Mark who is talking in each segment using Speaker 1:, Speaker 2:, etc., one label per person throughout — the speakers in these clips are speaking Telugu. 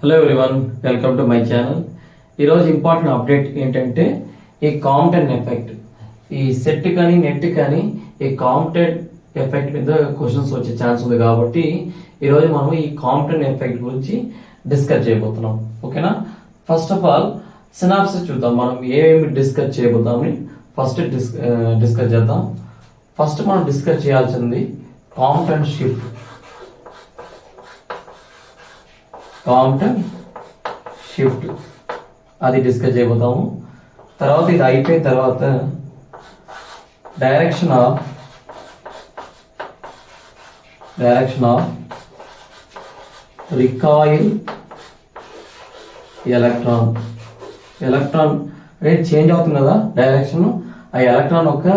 Speaker 1: Hello everyone, welcome to my channel. ఈరోజు ఇంపార్టెంట్ అప్డేట్ ఏంటంటే ఈ కాంపిటెంట్ ఎఫెక్ట్. ఈ సెట్ కానీ నెట్ కానీ ఈ కాంపిటెంట్ ఎఫెక్ట్ మీద క్వశ్చన్స్ వచ్చే ఛాన్స్ ఉంది కాబట్టి ఈరోజు మనం ఈ కాంపిటెంట్ ఎఫెక్ట్ గురించి డిస్కస్ చేయబోతున్నాం. ఓకేనా? ఫస్ట్ ఆఫ్ ఆల్ సినాప్సిస్ చూద్దాం. మనం ఏమేమి డిస్కస్ చేయబోతామని ఫస్ట్ డిస్కస్ చేద్దాం. ఫస్ట్ మనం డిస్కస్ చేయాల్సింది కాంపిటెంట్ షిఫ్ట్. అది డిస్కస్ చేయబోతాము. తర్వాత ఇది అయిపోయిన తర్వాత direction of recoil electron rate change అవుతుంది కదా డైరెక్షన్. ఆ ఎలక్ట్రాన్ ఒక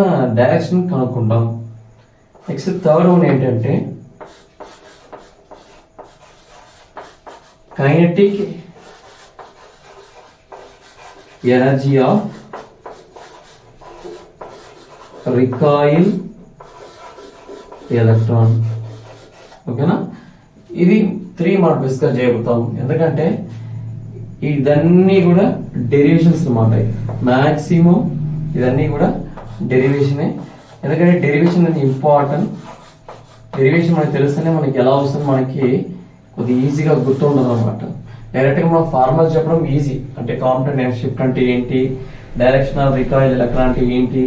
Speaker 1: డైరెక్షన్ కనుక్కుంటాం. నెక్స్ట్ థర్డ్ వన్ ఏంటంటే kinetic energy of recoil electron. ఓకేనా? ఇది 3 మనం డిస్కస్ చేయబోతాం. ఎందుకంటే ఇదన్నీ కూడా డెరివేషన్స్ అన్నమాట. మ్యాక్సిమం ఇదన్నీ కూడా డెరివేషనే. ఎందుకంటే డెరివేషన్ అనేది ఇంపార్టెంట్. డెరివేషన్ మనకి తెలుస్తేనే మనకి ఎలా వస్తుంది, మనకి కొద్దిగా ఈజీగా గుర్తుండదు అనమాట. డైరెక్ట్గా మనం ఫార్ములా చెప్పడం ఈజీ. అంటే కాంపిటెంట్ షిఫ్ట్ అంటే ఏంటి, డైరెక్షన్ ఆఫ్ రికాయిల్ ఎలక్ట్రాన్ అంటే ఏంటి,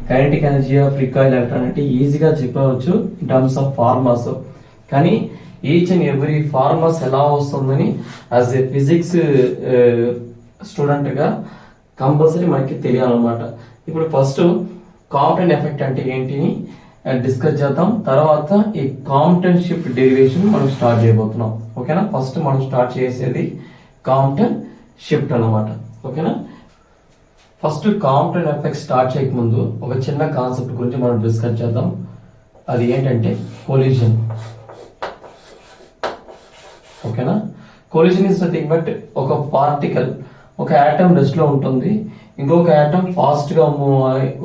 Speaker 1: kinetic energy of recoil electron అంటే ఈజీగా చెప్పవచ్చు ఇన్ టర్మ్స్ ఆఫ్ ఫార్ములాస్. కానీ ఈచ్ అండ్ ఎవ్రీ ఫార్ములాస్ ఎలా వస్తుందని యాజ్ ఏ ఫిజిక్స్ స్టూడెంట్గా కంపల్సరీ మనకి తెలియాలన్నమాట. ఇప్పుడు ఫస్ట్ కాంపిటెంట్ ఎఫెక్ట్ అంటే ఏంటిని డిస్కస్ చేద్దాం. తర్వాత ఈ కాంపిటెంట్ షిఫ్ట్ డెరివేషన్ మనం స్టార్ట్ చేయబోతున్నాం. ఓకేనా? ఫస్ట్ మనం స్టార్ట్ చేసేది కాంపిటెంట్ షిఫ్ట్ అన్నమాట. ఓకేనా? ఫస్ట్ కాంపిటెంట్ ఎఫెక్ట్ స్టార్ట్ చేయకముందు ఒక చిన్న కాన్సెప్ట్ గురించి మనం డిస్కస్ చేద్దాం. అది ఏంటంటే కొలిజన్. ఓకేనా? కొలిజన్ ఇస్ నథింగ్ బట్ ఒక పార్టికల్, ఒక ఆటమ్ రెస్ట్ లో ఉంటుంది, ఇంకొక ఆటమ్ ఫాస్ట్ గా మూవ్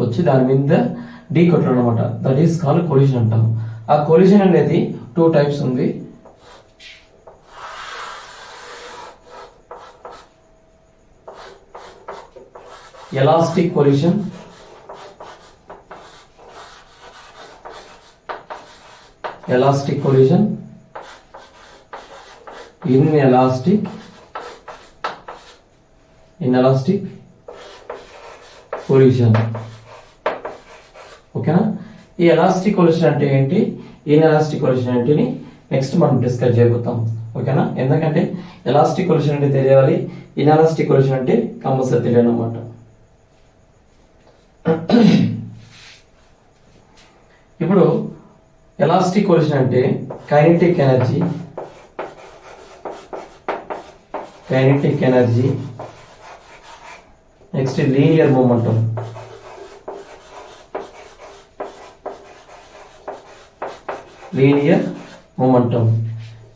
Speaker 1: వచ్చి దాని మీద ఢీ కొట్టడం అనమాట. దట్ ఈస్ కాల్డ్ కొలిజన్ అంటాం. ఆ కొలిజన్ అనేది 2 టైప్స్ ఉంది. Elastic collision, inelastic collision. ఓకేనా? ఈ ఎలాస్టిక్ కొలిజన్ అంటే ఏంటి, ఇన్ఎలాస్టిక్ కొలిజన్ ఏంటిని నెక్స్ట్ మనం డిస్కస్ చేయబోతాం. ఓకేనా? ఎందుకంటే ఎలాస్టిక్ కొలిజన్ అంటే తెలియాలి, ఇన్ఎలాస్టిక్ కొలిజన్ అంటే కంపల్సరీ తెలియాలి అన్నమాట. ఇప్పుడు ఎలాస్టిక్ కొలిజన్ అంటే kinetic energy, next linear momentum,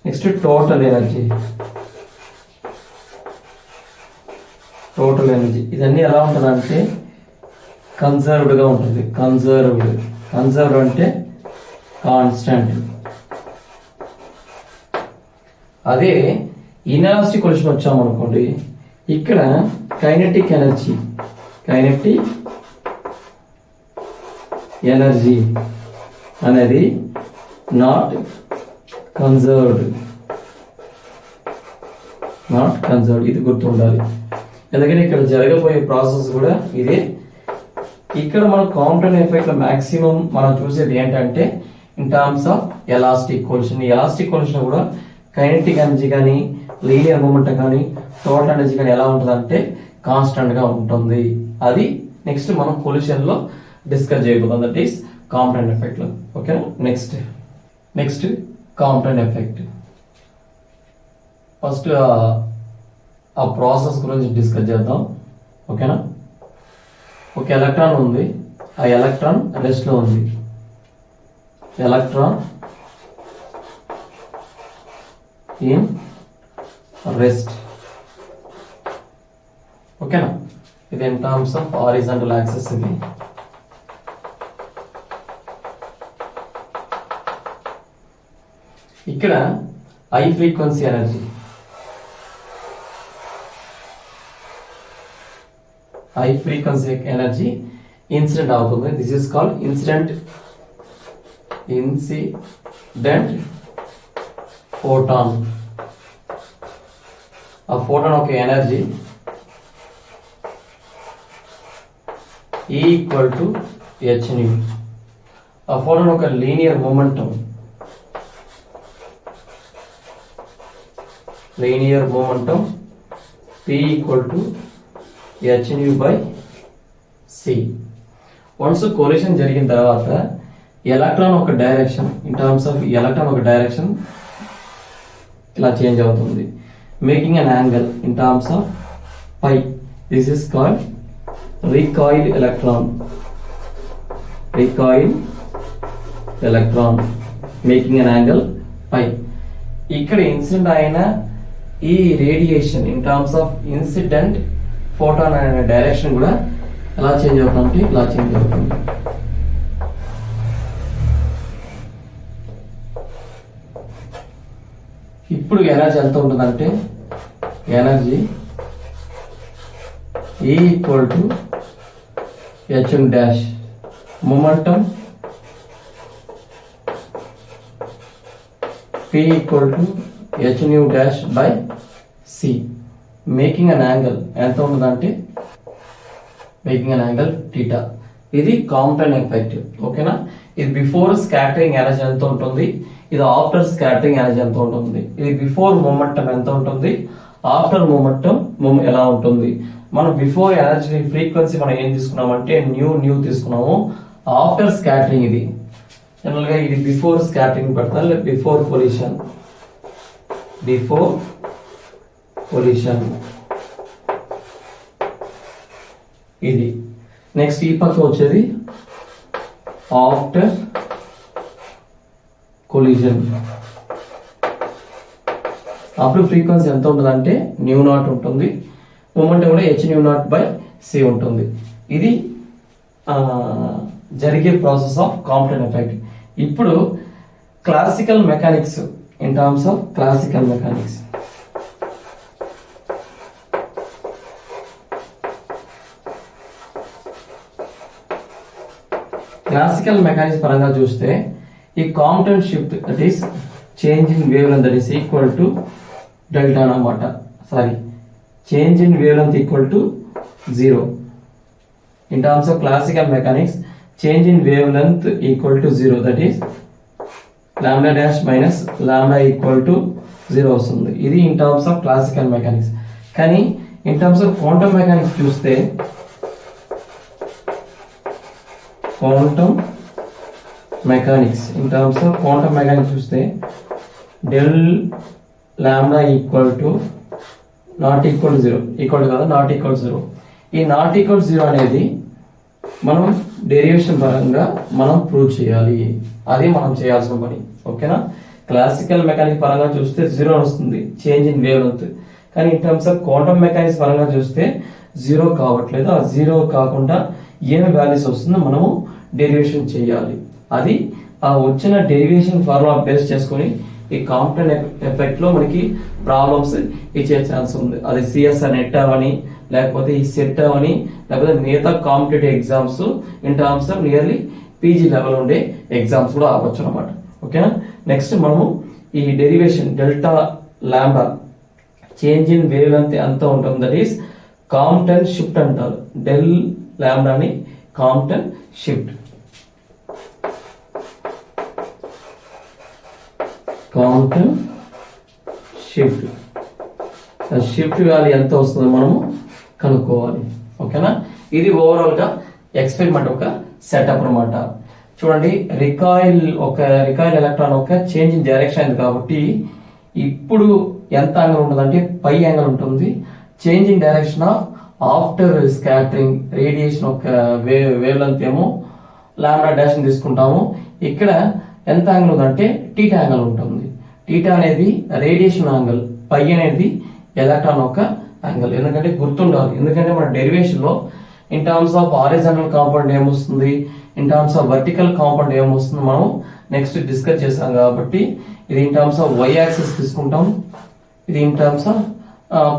Speaker 1: next total energy. ఇదన్నీ ఎలా ఉంటుందంటే కన్సర్వ్డ్గా ఉంటుంది. కన్సర్వ్డ్ అంటే కాన్స్టెంట్. అదే ఇన్ఎలాస్టిక్ కొలిజన్ వచ్చామనుకోండి, ఇక్కడ కైనెటిక్ ఎనర్జీ అనేది నాట్ కన్సర్వ్డ్. ఇది గుర్తుండాలి. ఎందుకంటే ఇక్కడ జరగబోయే ప్రాసెస్ కూడా ఇదే. ఇక్కడ మన కాంపిటెంట్ ఎఫెక్ట్ లో మాక్సిమం మనం చూసేది ఏంటంటే in terms of elastic collision. Elastic collision కూడా కైనెటిక్ ఎనర్జీ కానీ, లీనియర్ మూమెంట్ కానీ, టోటల్ ఎనర్జీ కానీ ఎలా ఉంటుంది అంటే కాన్స్టెంట్ గా ఉంటుంది. అది నెక్స్ట్ మనం కొలిజన్ లో డిస్కస్ చేయబోతాం. దట్ ఈస్ కాంపిటెంట్ ఎఫెక్ట్ లో. ఓకేనా? Next competent effect. ఫస్ట్ ఆ ప్రాసెస్ గురించి డిస్కస్ చేద్దాం. ఓకేనా? ఒక ఎలక్ట్రాన్ ఉంది, ఆ ఎలక్ట్రాన్ రెస్ట్ లో ఉంది. Electron in rest. ఓకేనా? ఇది in terms of horizontal axis. ఇది ఇక్కడ high frequency energy high frequency energy incident అవుతుంది. This is called incident photon. ఆ ఫోటాన్ ఒక energy equal to h nu. ఆ ఫోటాన్ ఒక linear momentum P equal to h nu by c. Once collision జరిగిన తర్వాత ఎలక్ట్రాన్ ఒక డైరెక్షన్ ఇలా చేంజ్ అవుతుంది, making an angle in terms of phi. This is called recoil electron making an angle పై. ఇక్కడ ఇన్సిడెంట్ అయిన ఈ radiation in terms of incident photon అనే డైరెక్షన్ కూడా ఎలా చేంజ్ అవుతుందంటే ఇలా చేంజ్ అవుతుంది. ఇప్పుడు ఎనర్జీ ఎంత ఉంటుందంటే energy equal to h dash momentum P equal to h nu dash by c, making an angle ఎంత ఉంటుందంటే మేకింగ్ అన్ యాంగిల్ θ. ఇది కాంప్టన్ ఎఫెక్ట్. ఓకేనా? ఇది బిఫోర్ స్కాటరింగ్ ఎనర్జీ ఎంత ఉంటుంది, ఇది ఆఫ్టర్ స్కాటరింగ్ ఎనర్జీ ఎంత ఉంటుంది, ఇది బిఫోర్ మొమెంటం ఎంత ఉంటుంది, ఆఫ్టర్ మొమెంటం ఎలా ఉంటుంది. మనం బిఫోర్ ఎనర్జీ ఫ్రీక్వెన్సీ మనం ఏం తీసుకున్నామంటే న్యూ తీసుకున్నాము. ఆఫ్టర్ స్కాటరింగ్ ఇది జనరల్ గా ఇది బిఫోర్ స్కాటరింగ్ పెడతారు, బిఫోర్ పొల్యూషన్ ఇది. నెక్స్ట్ ఈ పక్క వచ్చేది ఆఫ్టర్ కొలిజన్. అప్పుడు ఫ్రీక్వెన్సీ ఎంత ఉంటుంది అంటే μ0 ఉంటుంది, మొమెంటం కూడా h nu0 బై c ఉంటుంది. ఇది జరిగే ప్రాసెస్ ఆఫ్ కాంప్టన్ ఎఫెక్ట్. ఇప్పుడు classical mechanics in terms of classical mechanics. Classical mechanics పరంగా చూస్తే ఈ Compton shift that is change in wavelength that is equal to delta అన్నమాట. Change in wavelength equal to 0. In terms of classical mechanics change in wavelength equal to 0 that is lambda dash minus lambda equal to 0 వస్తుంది. ఇది in terms of classical mechanics. కానీ in terms of quantum mechanics చూస్తే del lambda equal to not equal 0 ఈ నాట్ ఈక్వల్ 0 అనేది మనం డెరివేషన్ పరంగా మనం ప్రూవ్ చేయాలి. అది మనం చేయాల్సిన పని. ఓకేనా? క్లాసికల్ మెకానిక్స్ పరంగా చూస్తే 0 వస్తుంది చేంజ్ ఇన్ వేవ్ లెంత్. కానీ in terms of quantum mechanics పరంగా చూస్తే 0 కావట్లేదు. ఆ 0 కాకుండా ఏం వాల్యూస్ వస్తుందో మనము డెరివేషన్ చేయాలి. అది ఆ వచ్చిన డెరివేషన్ ఫార్ములా బేస్ చేసుకొని ఈ కాంప్టన్ ఎఫెక్ట్ లో మనకి ప్రాబ్లమ్స్ ఇచ్చే ఛాన్స్ ఉంది. అది సిఎస్ఆర్ నెట్ అవని, లేకపోతే ఈ సెట్ అవని, లేకపోతే మిగతా competitive exams in terms of nearly PG level ఉండే ఎగ్జామ్స్ కూడా అవ్వచ్చు అనమాట. ఓకేనా? నెక్స్ట్ మనము ఈ derivation delta lambda change in wavelength ఎంత ఉంటుంది దట్ ఈస్ కాంప్టన్ షిఫ్ట్ అంటారు. డెల్ లాంబ్డాని కాంప్టన్ షిఫ్ట్. షిఫ్ట్ వాల్యూ ఎంత వస్తుందో మనము కనుక్కోవాలి. ఓకేనా? ఇది ఓవరాల్ గా ఎక్స్పెరిమెంట్ ఒక సెటప్ అనమాట. చూడండి, రికాయిల్ ఎలక్ట్రాన్ ఒక చేంజ్ ఇన్ డైరెక్షన్ అయింది కాబట్టి ఇప్పుడు ఎంత యాంగిల్ ఉంటుంది అంటే పై యాంగిల్ ఉంటుంది. Change in direction of after scattering radiation ఒక వేవ్ లెంత్ ఏమో లాంబ్డా డాష్ తీసుకుంటాము. ఇక్కడ ఎంత యాంగిల్ ఉందంటే టీటా యాంగిల్ ఉంటుంది. టీటా అనేది రేడియేషన్ యాంగిల్, పై అనేది ఎలక్ట్రాన్ యొక్క యాంగిల్. ఎందుకంటే గుర్తుండాలి, ఎందుకంటే మన డెరివేషన్ లో in terms of horizontal compound ఏమొస్తుంది, in terms of vertical compound ఏమొస్తుంది మనం నెక్స్ట్ డిస్కస్ చేసాం. కాబట్టి ఇది in terms of y axis తీసుకుంటాం, ఇది in terms of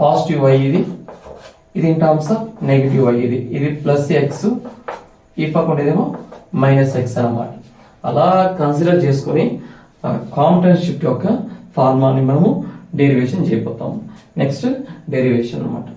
Speaker 1: positive y, ఇది in terms of negative y, ఇది ప్లస్ ఎక్స్, ఈ పక్క ఉండేదేమో మైనస్ ఎక్స్ అన్నమాట. అలా కన్సిడర్ చేసుకొని కాంప్లెక్స్ షిఫ్ట్ యొక్క ఫార్మాని మనము డెరివేషన్ చేయబోతాము. నెక్స్ట్ డెరివేషన్ అన్నమాట.